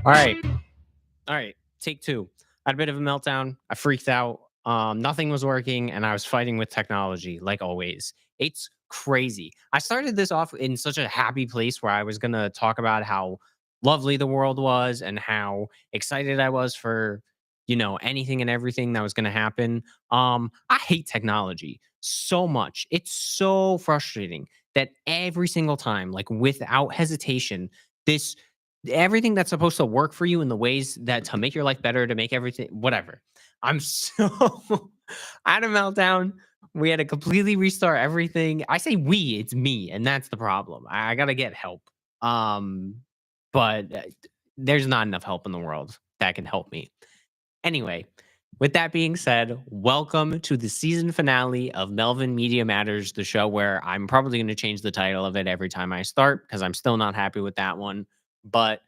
All right. All right. Take two. I had a bit of a meltdown. I freaked out. Nothing was working, and I was fighting with technology, like always. It's crazy. I started this off in such a happy place where I was going to talk about how lovely the world was and how excited I was for, anything and everything that was going to happen. I hate technology so much. It's so frustrating that every single time, like without hesitation, this everything that's supposed to work for you in the ways that to make your life better, to make everything whatever. I'm so I had a meltdown. We had to completely restart everything. I say we, it's me, and that's the problem. I gotta get help. Um, but there's not enough help in the world that can help me. Anyway, with that being said, welcome to the season finale of Melvin Media Matters, the show where I'm probably going to change the title of it every time I start because I'm still not happy with that one. But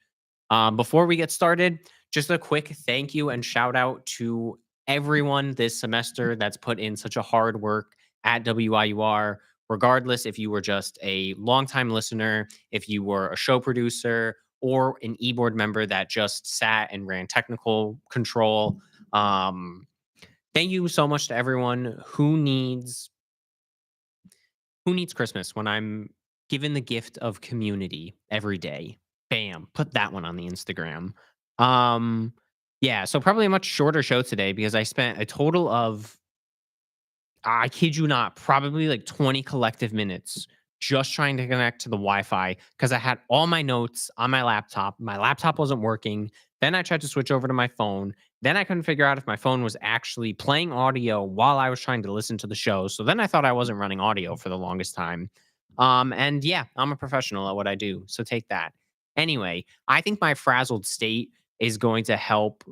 before we get started, just a quick thank you and shout out to everyone this semester that's put in such a hard work at WIUR. Regardless if you were just a longtime listener, if you were a show producer, or an e-board member that just sat and ran technical control. Um, Thank you so much to everyone who needs Christmas when I'm given the gift of community every day. Bam, put that one on the Instagram. Um, yeah, so probably a much shorter show today because I spent a total of, I kid you not, probably like 20 collective minutes just trying to connect to the Wi-Fi because I had all my notes on my laptop. My laptop wasn't working. Then I tried to switch over to my phone. Then I couldn't figure out if my phone was actually playing audio while I was trying to listen to the show. So then I thought I wasn't running audio for the longest time. And yeah, I'm a professional at what I do. So take that. Anyway, I think my frazzled state is going to help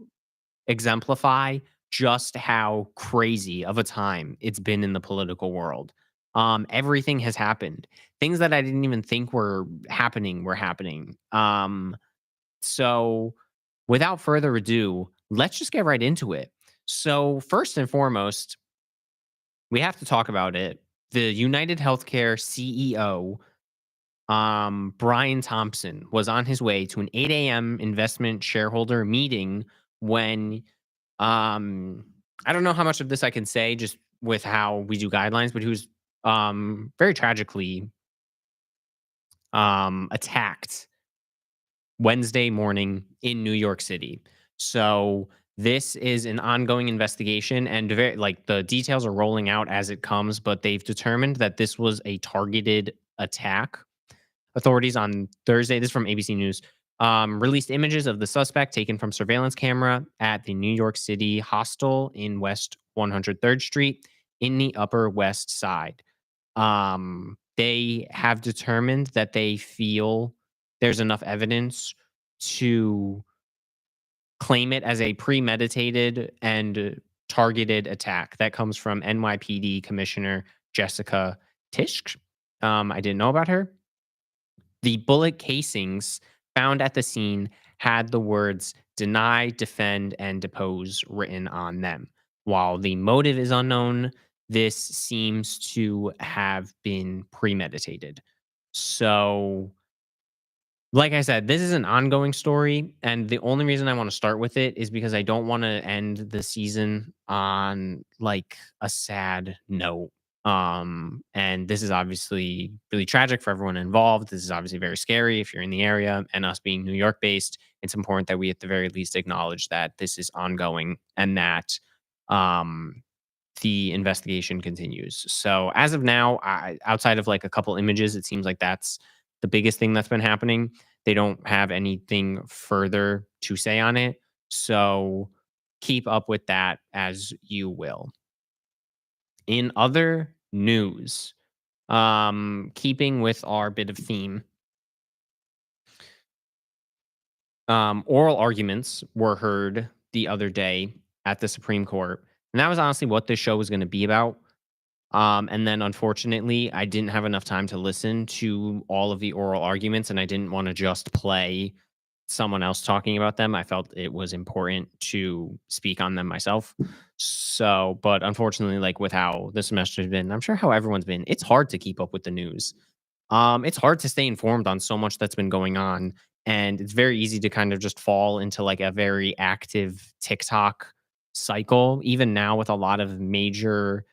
exemplify just how crazy of a time it's been in the political world. Everything has happened. Things that I didn't even think were happening were happening. So without further ado, let's just get right into it. So first and foremost, we have to talk about it. The United Healthcare CEO, Brian Thompson, was on his way to an 8 a.m. investment shareholder meeting when um, I don't know how much of this I can say just with how we do guidelines, but he was very tragically attacked Wednesday morning in New York City. So this is an ongoing investigation, and very like the details are rolling out as it comes, but they've determined that this was a targeted attack. Authorities on Thursday, this is from ABC News, released images of the suspect taken from surveillance camera at the New York City hostel in West 103rd Street in the Upper West Side. They have determined that they feel there's enough evidence to claim it as a premeditated and targeted attack. That comes from NYPD Commissioner Jessica Tisch. I didn't know about her. The bullet casings found at the scene had the words deny, defend, and depose written on them. While the motive is unknown, this seems to have been premeditated. So, like I said, this is an ongoing story. And the only reason I want to start with it is because I don't want to end the season on like a sad note. And this is obviously really tragic for everyone involved. This is obviously very scary if you're in the area, and us being New York based, it's important that we at the very least acknowledge that this is ongoing and that um the investigation continues. So as of now, outside of like a couple images, it seems like that's the biggest thing that's been happening. They don't have anything further to say on it. So keep up with that as you will. In other news, keeping with our bit of theme, oral arguments were heard the other day at the Supreme Court. And that was honestly what this show was going to be about. And then unfortunately, I didn't have enough time to listen to all of the oral arguments, and I didn't want to just play someone else talking about them. I felt it was important to speak on them myself. So, but unfortunately, like with how the semester has been, I'm sure how everyone's been, it's hard to keep up with the news. It's hard to stay informed on so much that's been going on. and it's very easy to kind of just fall into like a very active TikTok cycle. Even now, with a lot of major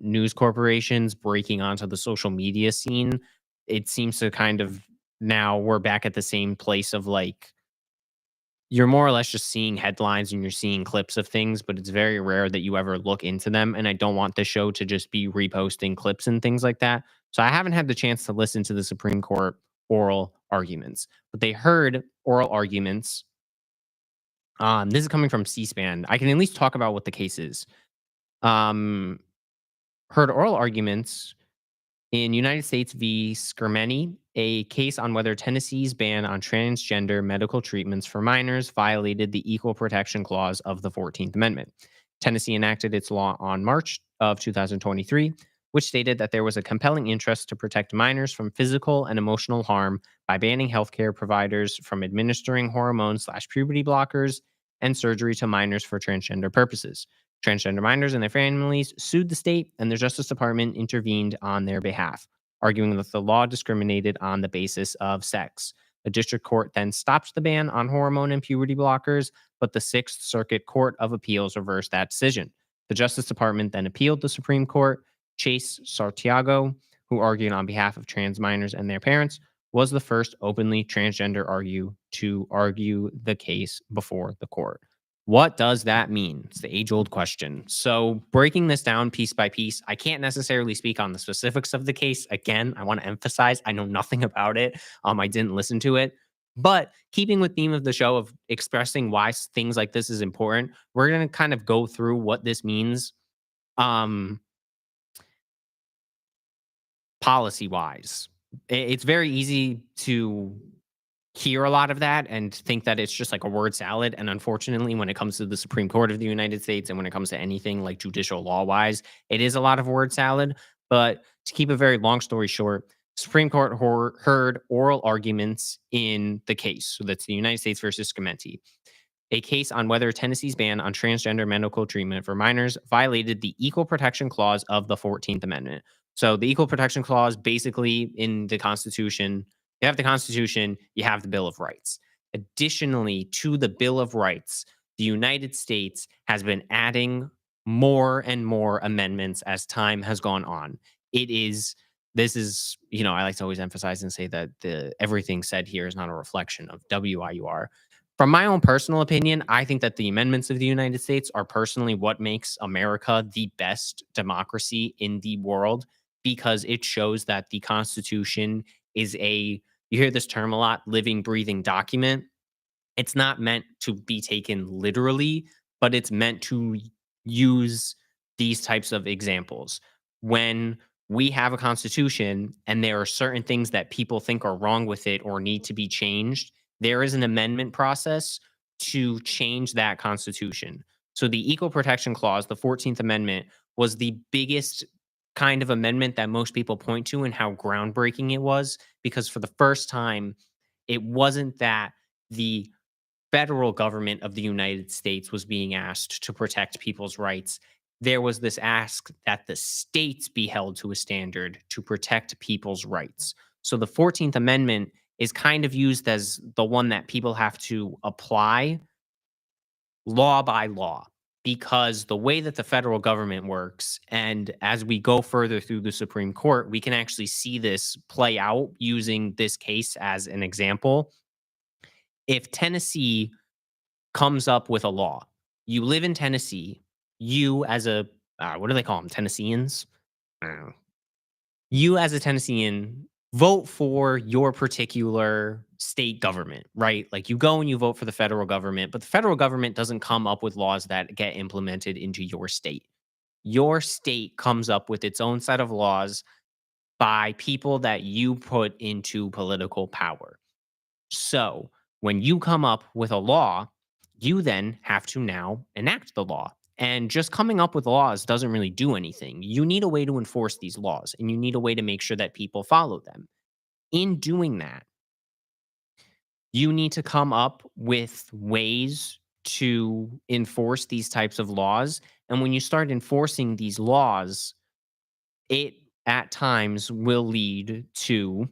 news corporations breaking onto the social media scene, it seems to kind of now we're back at the same place of like you're more or less just seeing headlines and you're seeing clips of things, but it's very rare that you ever look into them. And I don't want the show to just be reposting clips and things like that. So I haven't had the chance to listen to the Supreme Court oral arguments, but they heard oral arguments. This is coming from C-SPAN. I can at least talk about what the case is. Um, Heard oral arguments in United States v. Skermany, a case on whether Tennessee's ban on transgender medical treatments for minors violated the Equal Protection Clause of the 14th Amendment. Tennessee enacted its law on March of 2023, which stated that there was a compelling interest to protect minors from physical and emotional harm by banning healthcare providers from administering hormone/puberty blockers and surgery to minors for transgender purposes. Transgender minors and their families sued the state, and the Justice Department intervened on their behalf, arguing that the law discriminated on the basis of sex. A district court then stopped the ban on hormone and puberty blockers, but the Sixth Circuit Court of Appeals reversed that decision. The Justice Department then appealed the Supreme Court. Chase Sartiago, who argued on behalf of trans minors and their parents, was the first openly transgender to argue the case before the court. What does that mean? It's the age old question. So, breaking this down piece by piece, I can't necessarily speak on the specifics of the case. Again, I want to emphasize I know nothing about it. I didn't listen to it. But keeping with theme of the show of expressing why things like this is important, we're going to kind of go through what this means um, policy wise. It's very easy to hear a lot of that and think that it's just like a word salad. And unfortunately, when it comes to the Supreme Court of the United States and when it comes to anything like judicial law wise, it is a lot of word salad. But to keep a very long story short, Supreme Court heard oral arguments in the case. So that's the United States versus Scamenti, a case on whether Tennessee's ban on transgender medical treatment for minors violated the Equal Protection Clause of the 14th Amendment. So, the Equal Protection Clause basically in the Constitution, you have the Constitution, you have the Bill of Rights. Additionally, to the Bill of Rights, the United States has been adding more and more amendments as time has gone on. It is this is, I like to always emphasize and say that the everything said here is not a reflection of WIUR. From my own personal opinion, I think that the amendments of the United States are personally what makes America the best democracy in the world because it shows that the Constitution is you hear this term a lot, living, breathing document. It's not meant to be taken literally, but it's meant to use these types of examples. When we have a constitution and there are certain things that people think are wrong with it or need to be changed, there is an amendment process to change that constitution. So the Equal Protection Clause, the 14th Amendment, was the biggest kind of amendment that most people point to and how groundbreaking it was because for the first time, it wasn't that the federal government of the United States was being asked to protect people's rights. There was this ask that the states be held to a standard to protect people's rights. So the 14th Amendment is kind of used as the one that people have to apply law by law because the way that the federal government works, and as we go further through the Supreme Court, we can actually see this play out using this case as an example. If Tennessee comes up with a law. You live in Tennessee. You as a what do they call them? Tennesseans. I don't know. You as a Tennessean vote for your particular state government, right? Like you go and you vote for the federal government, but the federal government doesn't come up with laws that get implemented into your state. Your state comes up with its own set of laws by people that you put into political power. So when you come up with a law, you then have to now enact the law. And just coming up with laws doesn't really do anything. You need a way to enforce these laws and you need a way to make sure that people follow them. In doing that, you need to come up with ways to enforce these types of laws. And when you start enforcing these laws, it at times will lead to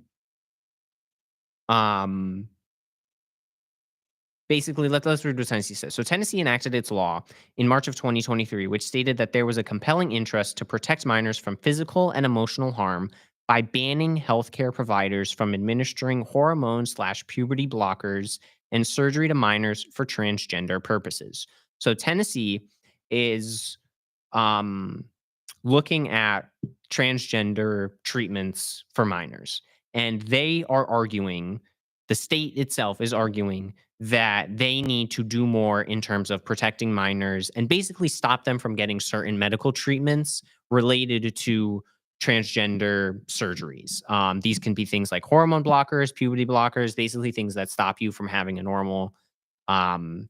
basically, let's read what Tennessee says. So Tennessee enacted its law in March of 2023, which stated that there was a compelling interest to protect minors from physical and emotional harm by banning healthcare providers from administering hormone slash puberty blockers and surgery to minors for transgender purposes. So Tennessee is um, looking at transgender treatments for minors, and they are arguing, the state itself is arguing that they need to do more in terms of protecting minors and basically stop them from getting certain medical treatments related to transgender surgeries. These can be things like hormone blockers, puberty blockers, basically things that stop you from having a normal um,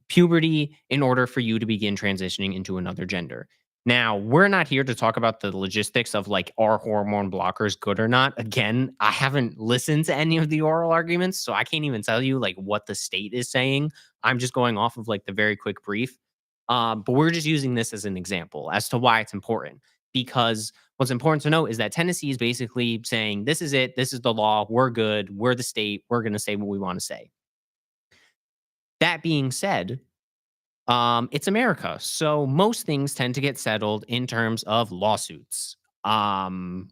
puberty in order for you to begin transitioning into another gender. Now, we're not here to talk about the logistics of like, are hormone blockers good or not? Again, I haven't listened to any of the oral arguments, so I can't even tell you like what the state is saying. I'm just going off of like the very quick brief. But we're just using this as an example as to why it's important. Because what's important to note is that Tennessee is basically saying, this is it, this is the law, we're good, we're the state, we're going to say what we want to say. That being said, it's America, so most things tend to get settled in terms of lawsuits. Um,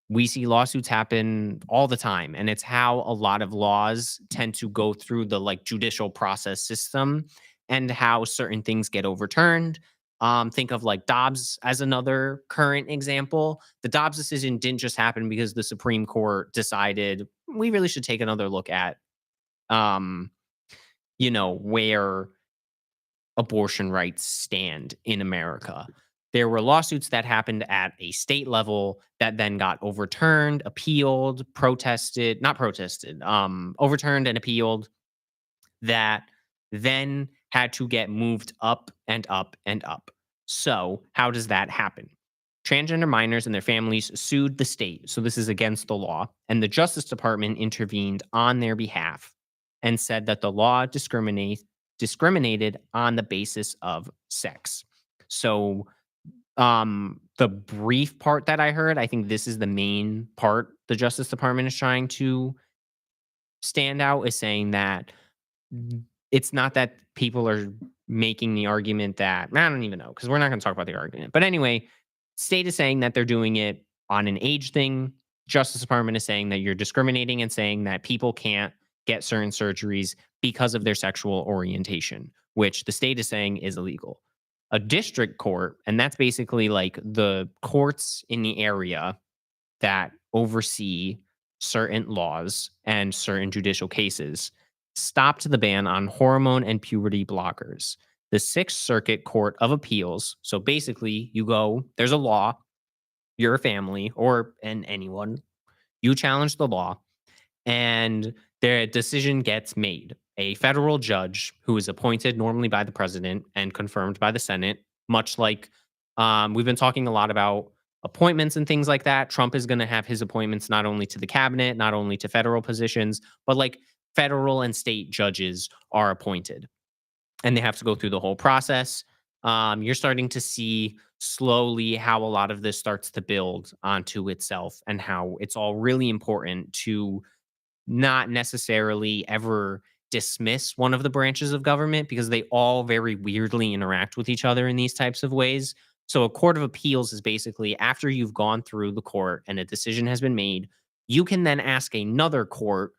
we see lawsuits happen all the time, and it's how a lot of laws tend to go through the like judicial process system, and how certain things get overturned. Think of like Dobbs as another current example. The Dobbs decision didn't just happen because the Supreme Court decided we really should take another look at, um, where abortion rights stand in America. There were lawsuits that happened at a state level that then got overturned, appealed, protested, not protested, overturned and appealed, that then had to get moved up and up and up. So, how does that happen? Transgender minors and their families sued the state. So, this is against the law. And the Justice Department intervened on their behalf and said that the law discriminated on the basis of sex. So, the brief part that I heard, I think this is the main part the Justice Department is trying to stand out, is saying that it's not that people are making the argument that I don't even know, because we're not going to talk about the argument. But anyway, state is saying that they're doing it on an age thing. Justice Department is saying that you're discriminating and saying that people can't get certain surgeries because of their sexual orientation, which the state is saying is illegal. A district court, and that's basically like the courts in the area that oversee certain laws and certain judicial cases, stopped the ban on hormone and puberty blockers. The Sixth Circuit Court of Appeals, so basically you go, there's a law, you're a family or anyone, you challenge the law, and their decision gets made. A federal judge who is appointed normally by the president and confirmed by the Senate, much like we've been talking a lot about appointments and things like that. Trump is going to have his appointments not only to the cabinet, not only to federal positions, but like federal and state judges are appointed and they have to go through the whole process. You're starting to see slowly how a lot of this starts to build onto itself and how it's all really important to not necessarily ever dismiss one of the branches of government because they all very weirdly interact with each other in these types of ways. So, a court of appeals is basically after you've gone through the court and a decision has been made, you can then ask another court,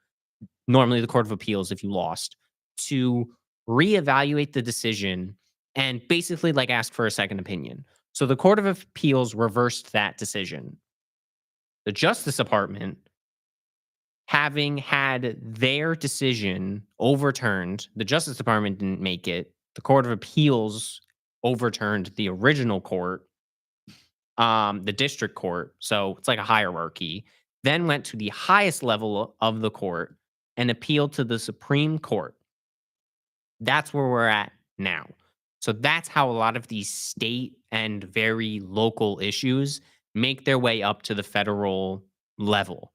normally the court of appeals if you lost, to reevaluate the decision and basically like ask for a second opinion. So, the court of appeals reversed that decision. The Justice Department, having had their decision overturned, the Justice Department didn't make it. The Court of Appeals overturned the original court, the district court. So it's like a hierarchy. Then went to the highest level of the court and appealed to the Supreme Court. That's where we're at now. So that's how a lot of these state and very local issues make their way up to the federal level.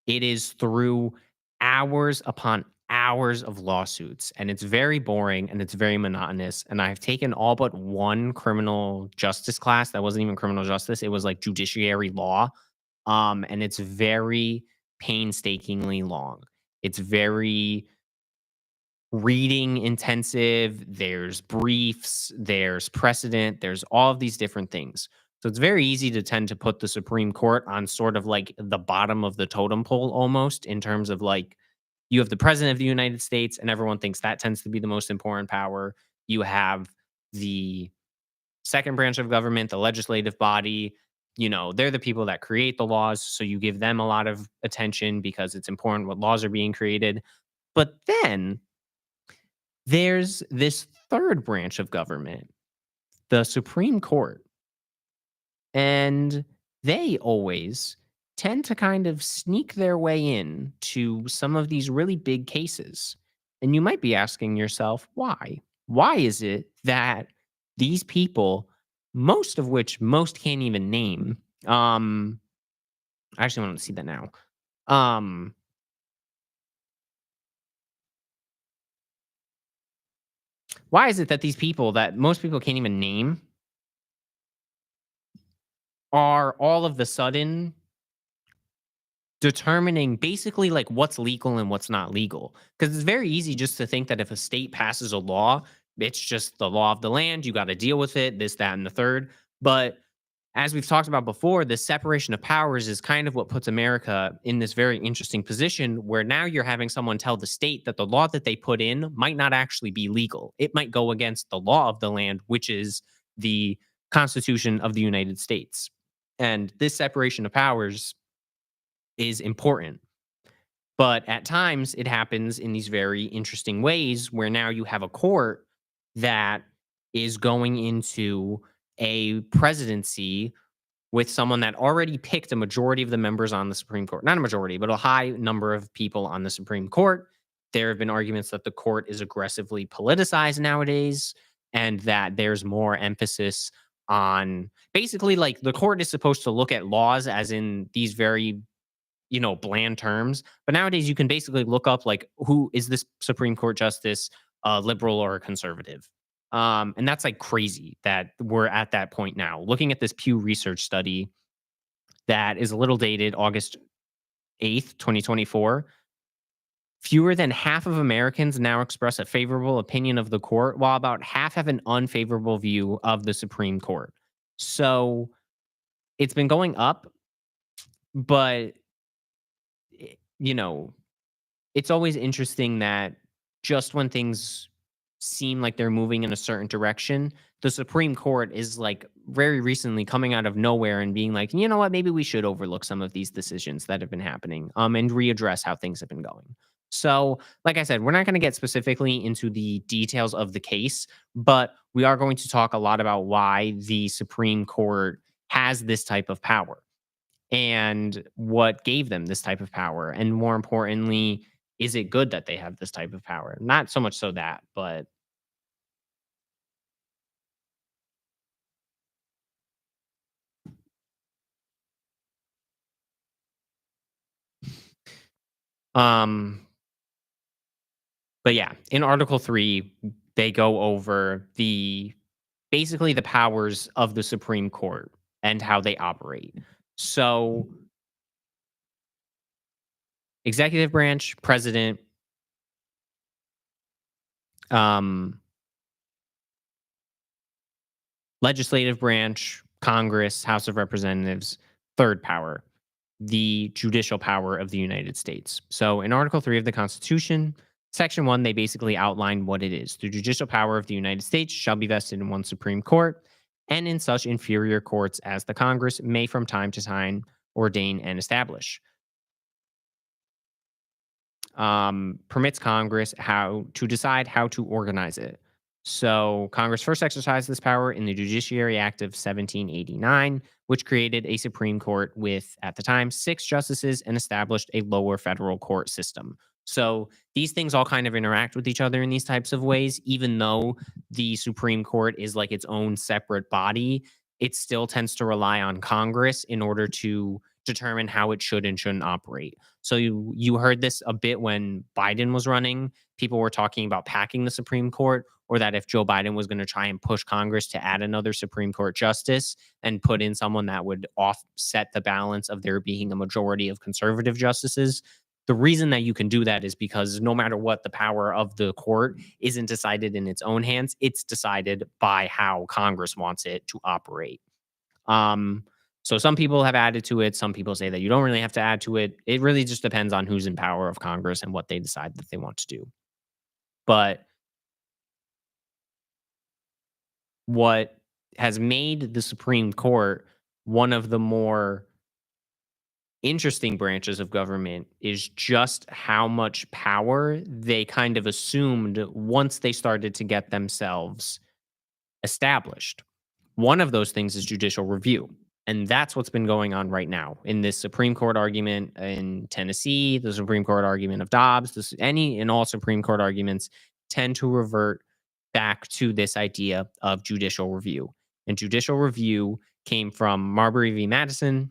It is through hours upon hours of lawsuits, and it's very boring and it's very monotonous. And I've taken all but one criminal justice class that wasn't even criminal justice, it was like judiciary law. And it's very painstakingly long. It's very reading intensive, there's briefs, there's precedent, there's all of these different things. So it's very easy to tend to put the Supreme Court on sort of like the bottom of the totem pole almost in terms of like you have the president of the United States and everyone thinks that tends to be the most important power. You have the second branch of government, the legislative body, they're the people that create the laws. So you give them a lot of attention because it's important what laws are being created. But then there's this third branch of government, the Supreme Court, and they always tend to kind of sneak their way in to some of these really big cases. And you might be asking yourself, why? Why is it that these people, most of which most can't even name, I actually want to see that now. Um, why is it that these people that most people can't even name are all of the sudden determining basically like what's legal and what's not legal? Because it's very easy just to think that if a state passes a law, it's just the law of the land. You got to deal with it, this, that, and the third. But as we've talked about before, the separation of powers is kind of what puts America in this very interesting position where now you're having someone tell the state that the law that they put in might not actually be legal. It might go against the law of the land, which is the Constitution of the United States. And this separation of powers is important. But at times it happens in these very interesting ways where now you have a court that is going into a presidency with someone that already picked a majority of the members on the Supreme Court. Not a majority, but a high number of people on the Supreme Court. There have been arguments that the court is aggressively politicized nowadays and that there's more emphasis on basically like the court is supposed to look at laws as in these very bland terms. But nowadays you can basically look up like who is this Supreme Court justice, a liberal or a conservative. And that's like crazy that we're at that point now. Looking at this Pew Research study that is a little dated, August 8th, 2024, fewer than half of Americans now express a favorable opinion of the court, while about half have an unfavorable view of the Supreme Court. So it's been going up, but you know, it's always interesting that just when things seem like they're moving in a certain direction, the Supreme Court is like very recently coming out of nowhere and being like, you know what, maybe we should overlook some of these decisions that have been happening, and readdress how things have been going. So, like I said, we're not going to get specifically into the details of the case, but we are going to talk a lot about why the Supreme Court has this type of power and what gave them this type of power. And more importantly, is it good that they have this type of power? Not so much so that, but um but yeah, in Article 3, they go over the basically the powers of the Supreme Court and how they operate. So, executive branch, president, um legislative branch, Congress, House of Representatives, third power, the judicial power of the United States. So in Article 3 of the Constitution, Section 1, they basically outline what it is. The judicial power of the United States shall be vested in one Supreme Court and in such inferior courts as the Congress may from time to time ordain and establish. Permits Congress how to decide how to organize it. So Congress first exercised this power in the Judiciary Act of 1789, which created a Supreme Court with, at the time, six justices and established a lower federal court system. So these things all kind of interact with each other in these types of ways, even though the Supreme Court is like its own separate body, it still tends to rely on Congress in order to determine how it should and shouldn't operate. So you heard this a bit when Biden was running. People were talking about packing the Supreme Court, or that if Joe Biden was going to try and push Congress to add another Supreme Court justice and put in someone that would offset the balance of there being a majority of conservative justices, The reason that you can do that is because no matter what, the power of the court isn't decided in its own hands. It's decided by how Congress wants it to operate. Um, so some people have added to it. Some people say that you don't really have to add to it. It really just depends on who's in power of Congress and what they decide that they want to do. But what has made the Supreme Court one of the more interesting branches of government is just how much power they kind of assumed once they started to get themselves established. One of those things is judicial review. And that's what's been going on right now in this Supreme Court argument in Tennessee, the Supreme Court argument of Dobbs, any and all Supreme Court arguments tend to revert back to this idea of judicial review. And judicial review came from Marbury v. Madison.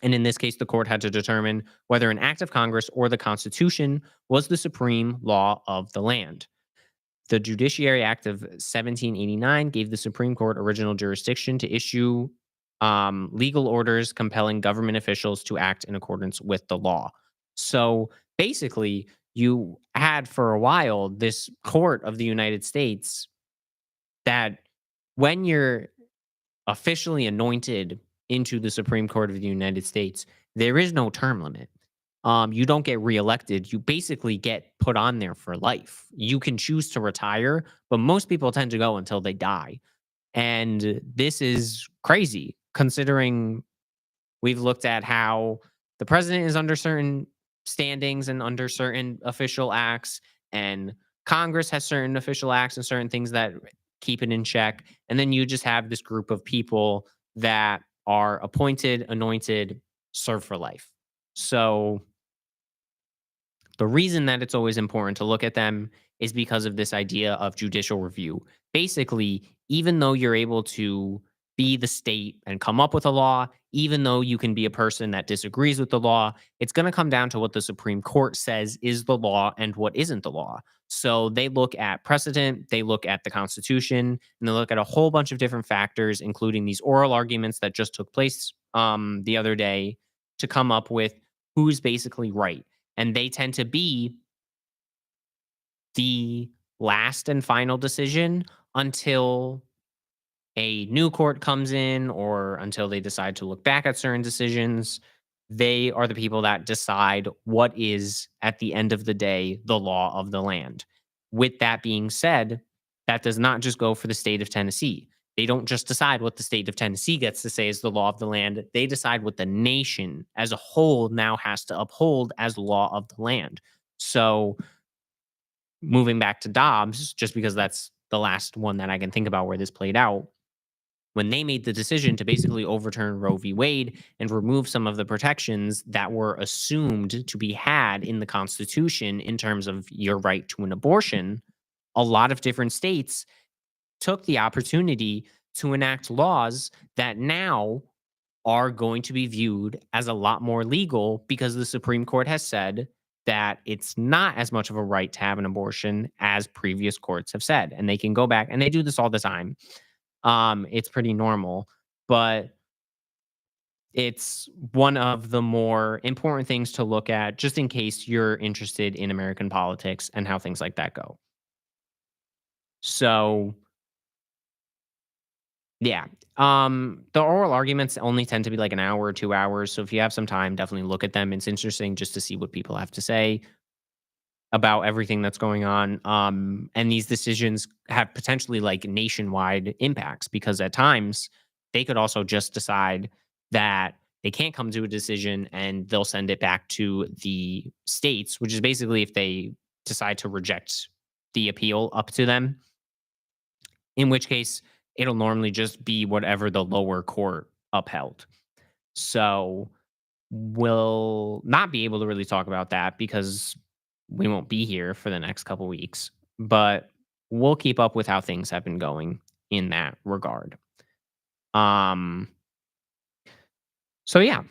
And in this case, the court had to determine whether an act of Congress or the Constitution was the supreme law of the land. The Judiciary Act of 1789 gave the Supreme Court original jurisdiction to issue legal orders compelling government officials to act in accordance with the law. So basically, you had for a while this court of the United States that when you're officially anointed into the Supreme Court of the United States, there is no term limit. You don't get reelected. You basically get put on there for life. You can choose to retire, but most people tend to go until they die. And this is crazy considering we've looked at how the president is under certain standings and under certain official acts, and Congress has certain official acts and certain things that keep it in check. And then you just have this group of people that are appointed, anointed, serve for life. So the reason that it's always important to look at them is because of this idea of judicial review. Basically, even though you're able to be the state and come up with a law, even though you can be a person that disagrees with the law, it's going to come down to what the Supreme Court says is the law and what isn't the law. So they look at precedent, they look at the Constitution, and they look at a whole bunch of different factors, including these oral arguments that just took place the other day, to come up with who's basically right. And they tend to be the last and final decision until a new court comes in or until they decide to look back at certain decisions. They are the people that decide what is, at the end of the day, the law of the land. With that being said, that does not just go for the state of Tennessee. They don't just decide what the state of Tennessee gets to say is the law of the land. They decide what the nation as a whole now has to uphold as law of the land. So, moving back to Dobbs, just because that's the last one that I can think about where this played out, when they made the decision to basically overturn Roe v. Wade and remove some of the protections that were assumed to be had in the Constitution in terms of your right to an abortion, a lot of different states took the opportunity to enact laws that now are going to be viewed as a lot more legal because the Supreme Court has said that it's not as much of a right to have an abortion as previous courts have said. And they can go back and they do this all the time. It's pretty normal, but it's one of the more important things to look at just in case you're interested in American politics and how things like that go. So, yeah. The oral arguments only tend to be like an hour or 2 hours. So if you have some time, definitely look at them. It's interesting just to see what people have to say about everything that's going on. And these decisions have potentially like nationwide impacts because at times they could also just decide that they can't come to a decision and they'll send it back to the states, which is basically if they decide to reject the appeal up to them, in which case it'll normally just be whatever the lower court upheld. So we'll not be able to really talk about that because we won't be here for the next couple weeks, but we'll keep up with how things have been going in that regard. Um so yeah,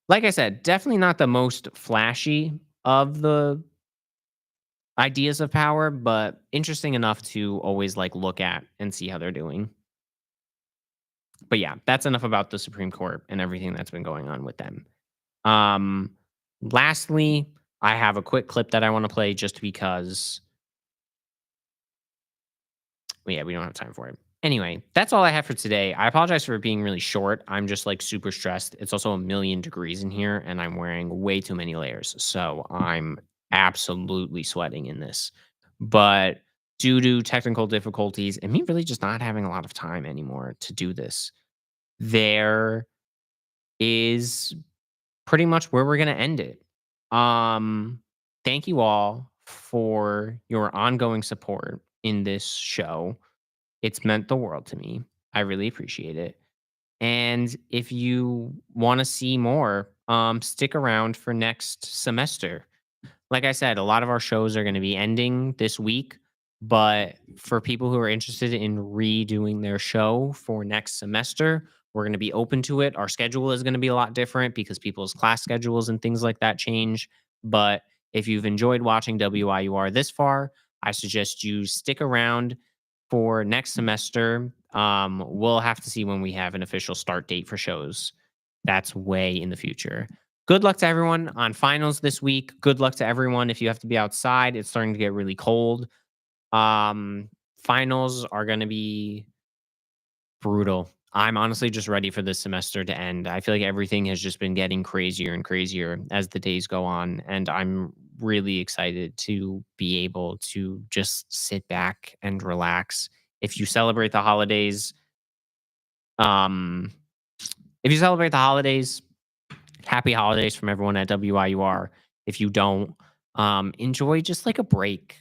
like I said, definitely not the most flashy of the ideas of power, but interesting enough to always like look at and see how they're doing. But yeah, that's enough about the Supreme Court and everything that's been going on with them. Um Lastly, I have a quick clip that I want to play just because yeah, we don't have time for it. Anyway, that's all I have for today. I apologize for it being really short. I'm just like super stressed. It's also a million degrees in here and I'm wearing way too many layers. So I'm absolutely sweating in this. But due to technical difficulties and me really just not having a lot of time anymore to do this, there is pretty much where we're going to end it. Um, Thank you all for your ongoing support in this show. It's meant the world to me. I really appreciate it. And if you want to see more, stick around for next semester. Like I said, a lot of our shows are going to be ending this week, but for people who are interested in redoing their show for next semester, we're going to be open to it. Our schedule is going to be a lot different because people's class schedules and things like that change. But if you've enjoyed watching WIUR this far, I suggest you stick around for next semester. We'll have to see when we have an official start date for shows. That's way in the future. Good luck to everyone on finals this week. Good luck to everyone if you have to be outside. It's starting to get really cold. Finals are going to be brutal. I'm honestly just ready for this semester to end. I feel like everything has just been getting crazier and crazier as the days go on. And I'm really excited to be able to just sit back and relax. If you celebrate the holidays, um, if you celebrate the holidays, happy holidays from everyone at WIUR. If you don't, enjoy just like a break.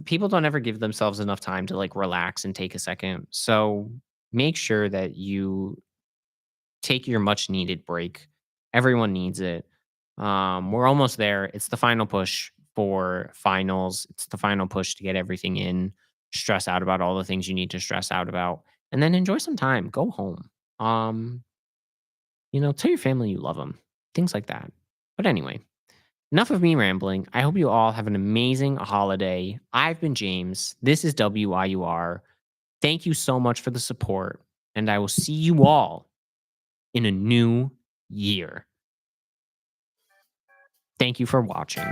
People don't ever give themselves enough time to like relax and take a second. So make sure that you take your much needed break. Everyone needs it. We're almost there. It's the final push for finals. It's the final push to get everything in. Stress out about all the things you need to stress out about, and then enjoy some time. Go home. Tell your family you love them. Things like that. But anyway, enough of me rambling. I hope you all have an amazing holiday. I've been James. This is WIUR. Thank you so much for the support, and I will see you all in a new year. Thank you for watching.